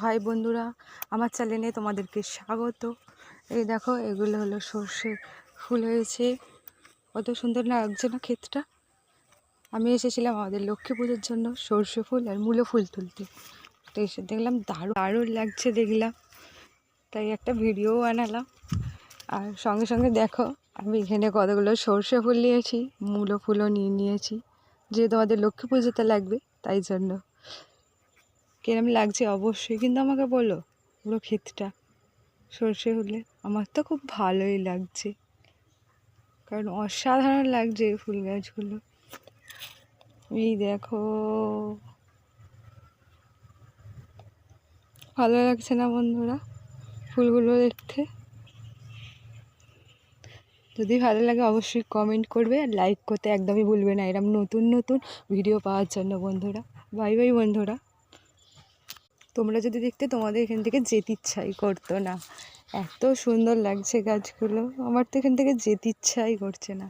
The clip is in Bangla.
হাই বন্ধুরা, আমার চ্যানেলে তোমাদেরকে স্বাগত। এই দেখো, এগুলো হলো সর্ষে ফুল হয়েছে। কত সুন্দর লাগছে না ক্ষেতটা। আমি এসেছিলাম আমাদের লক্ষ্মী পুজোর জন্য সর্ষে ফুল আর মূলো ফুল তুলতে। তো এসে দেখলাম দারুণ দারুণ লাগছে, দেখলাম তাই একটা ভিডিও বানালাম। আর সঙ্গে সঙ্গে দেখো, আমি এখানে কতগুলো সর্ষে ফুল নিয়েছি, মূলো ফুলও নিয়েছি, যেহেতু আমাদের লক্ষ্মী পুজোতে লাগবে তাই জন্য। কিরম লাগছে অবশ্যই কিন্তু আমাকে বলো। পুরো ক্ষেতটা সর্ষে হলে আমার তো খুব ভালোই লাগছে, কারণ অসাধারণ লাগছে ফুল গাছগুলো। এই দেখো, ভালো লাগছে না বন্ধুরা ফুলগুলো দেখতে? যদি ভালো লাগে অবশ্যই কমেন্ট করবে আর লাইক করতে একদমই ভুলবে না, এরকম নতুন নতুন ভিডিও পাওয়ার জন্য বন্ধুরা। বাই বাই বন্ধুরা। তোমরা যদি দেখতে, তোমাদের এখান থেকে যেতে ইচ্ছাই করতো না, এত সুন্দর লাগছে গাছগুলো। আমার তো এখান থেকে যেতে ইচ্ছাই করছে না।